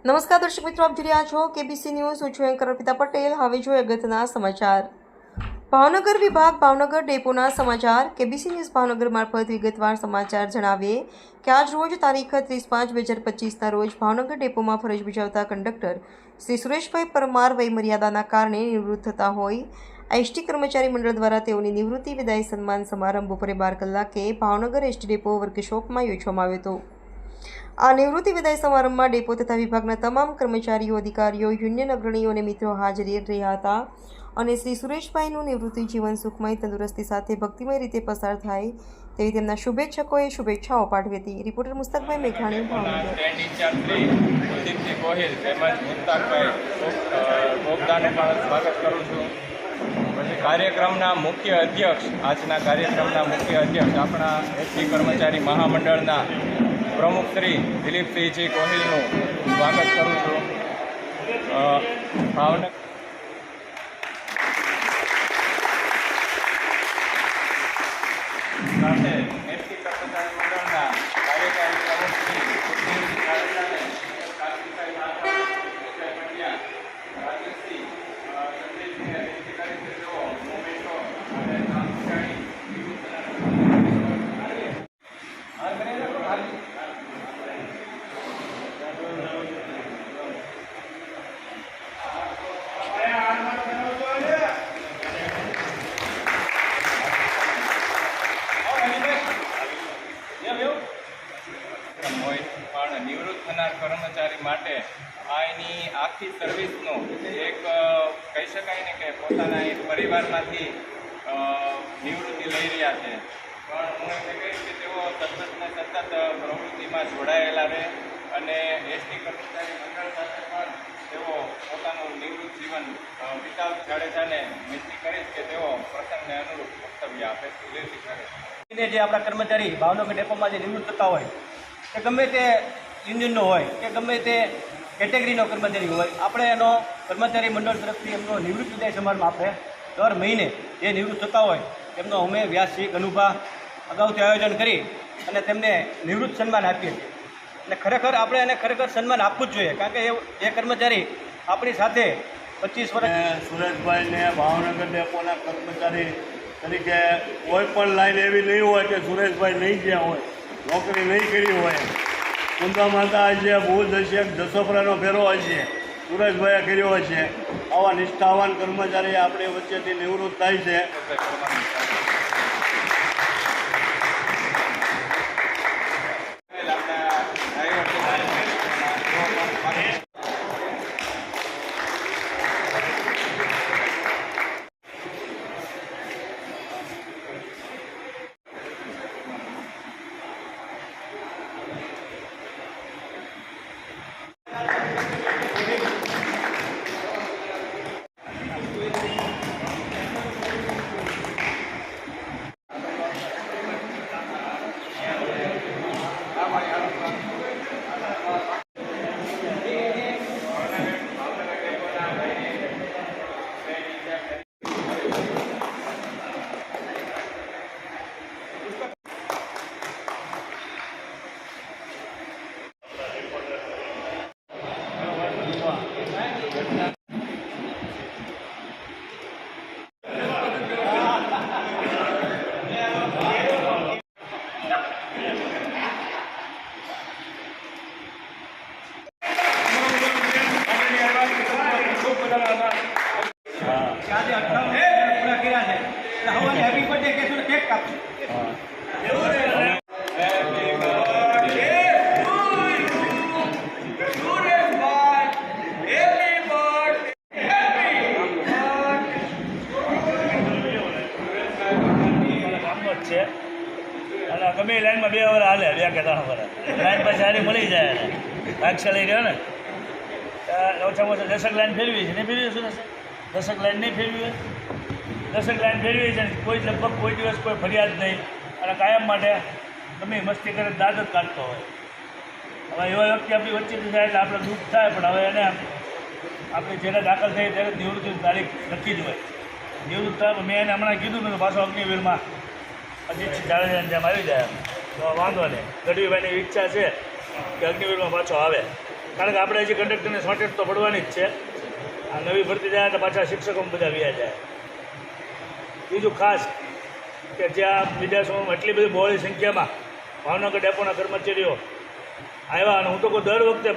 નમસ્કાર દર્શક મિત્રો, આપ જોઈ રહ્યા છો કેબીસી ન્યૂઝ. હું છું એન્કર અર્પિતા પટેલ. હવે જોઈએ અગત્યના સમાચાર. ભાવનગર વિભાગ ભાવનગર ડેપોના સમાચાર. કેબીસી ન્યૂઝ ભાવનગર મારફત વિગતવાર સમાચાર જણાવીએ કે આજ રોજ તારીખ 30/5/2025ના રોજ ભાવનગર ડેપોમાં ફરજ બજાવતા કંડક્ટર શ્રી સુરેશભાઈ પરમાર વયમર્યાદાના કારણે નિવૃત્ત થતા હોય એસટી કર્મચારી મંડળ દ્વારા તેઓની નિવૃત્તિ વિદાય સન્માન સમારંભ બપોરે 12 કલાકે ભાવનગર એસટી ડેપો વર્કશોપમાં યોજવામાં આવ્યો હતો. આ નિવૃત્તિ વિદાય સમારંભમાં ડેપો તથા વિભાગના તમામ કર્મચારીઓ, અધિકારીઓ, યુનિયન અગ્રણીઓ અને મિત્રો હાજર રહ્યા હતા અને શ્રી સુરેશભાઈનું નિવૃત્તિ જીવન સુખમય, તંદુરસ્તી સાથે ભક્તિમય રીતે પસાર થાય તેવી તેમના શુભેચ્છકોએ શુભેચ્છાઓ પાઠવી હતી. રિપોર્ટર મુસ્તકભાઈ મેઘાણી, ભાવનગર. કાર્યક્રમના મુખ્ય અધ્યક્ષ આપણા એસટી કર્મચારી મહામંડળના પ્રમુખ શ્રી દિલીપસિંહજી કોહિલનું સ્વાગત કરું છું. ભાવનગર સાથે એસટી કર્મચારી મંડળના કાર્યકારી પ્રમુખ શ્રી સુખદેવજી કાળજાને, કાર્તિકભાઈ માધવ, વિજય પંડ્યા, રાજેશજી, સંજયજીને વિનંતી કરી છે તેઓ મોમેન્ટો અને નામચાણી પણ નિવૃત્ત થનાર કર્મચારી માટે આ એની આખી સર્વિસનો એક કહી શકાય ને કે પોતાના એક પરિવારમાંથી નિવૃત્તિ લઈ રહ્યા છે. પણ હું એમને કહીશ કે તેઓ સતત ને સતત પ્રવૃત્તિમાં જોડાયેલા રહે અને એસટી કર્મચારી મંડળ સાથે પણ તેઓ પોતાનું નિવૃત્ત જીવન વિતાવતા. જાડેજાને વિનંતી કરીશ કે તેઓ પ્રસંગને અનુરૂપ વક્તવ્ય આપે. જે આપણા કર્મચારી ભાવનગર ડેપોમાં જે નિવૃત્ત થતા હોય કે ગમે તે યુનિયનનો હોય કે ગમે તે કેટેગરીનો કર્મચારી હોય, આપણે એનો કર્મચારી મંડળ તરફથી એમનો નિવૃત્ત વિદાય સમારંભ આપણે દર મહિને જે નિવૃત્ત થતા હોય તેમનો અમે વ્યાસશીખ અનુભા અગાઉથી આયોજન કરી અને તેમને નિવૃત્ત સન્માન આપીએ છીએ. અને ખરેખર આપણે એને ખરેખર સન્માન આપવું જ જોઈએ, કારણ કે એ કર્મચારી આપણી સાથે 25 વર્ષ. સુરેશભાઈને ભાવનગર ડેપોના કર્મચારી તરીકે કોઈ પણ લાઈન એવી નહીં હોય કે સુરેશભાઈ નહીં ગયા હોય, નોકરી નહીં કરી હોય. કુંદા માતા હશે, ભુજ હશે, જસોપરાનો ફેરો હશે, સુરેશભાઈએ કર્યો હશે. આવા નિષ્ઠાવાન કર્મચારી આપણી વચ્ચેથી નિવૃત્ત થાય છે. હેપી બર્થડે કહેશું ને કેક કાપશું. છે અને ગમે લાઈનમાં 2 વાર હાલે, 2 કે 3 વાર લાઈન પછી સારી મળી જાય. ભાગશાળી લઈ રહ્યો ને ઓછામાં ઓછા 10 લાઈન ફેરવી છે. નહીં ફેરવી શું થશે? 10 લાઈન નહીં ફેરવી હોય, 10 લાઈન ફેરવી છે. કોઈ લગભગ કોઈ દિવસ કોઈ ફરિયાદ નહીં અને કાયમ માટે ગમે મસ્તી કરે દાદ જ કાઢતો હોય. હવે એવા વ્યક્તિ આપણી વચ્ચેથી જાય એટલે આપણે દુઃખ થાય, પણ હવે એને આપણે જ્યારે દાખલ થઈ ત્યારે નિવૃત્તિની તારીખ નક્કી જ હોય. નિવૃત્ત થાય મેં એને હમણાં કીધું ને પાછો અગ્નિવીરમાં અજીતસિંહ જાડેજાની જેમ આવી જાય તો વાંધો નહીં. ગઢવીભાઈની ઈચ્છા છે કે અગ્નિવીરમાં પાછો આવે. કારણ કે આપણે હજી કંડક્ટરની શોર્ટેજ તો પડવાની જ છે. આ નવી ભરતી જાય તો પાછા શિક્ષકો બધા વ્યા જાય. બીજું ખાસ કે જ્યાં વિદ્યાર્થીઓમાં એટલી બધી બહોળી સંખ્યામાં ભાવનગર ડેપોના કર્મચારીઓ આવ્યા અને હું તો કહું દર વખતે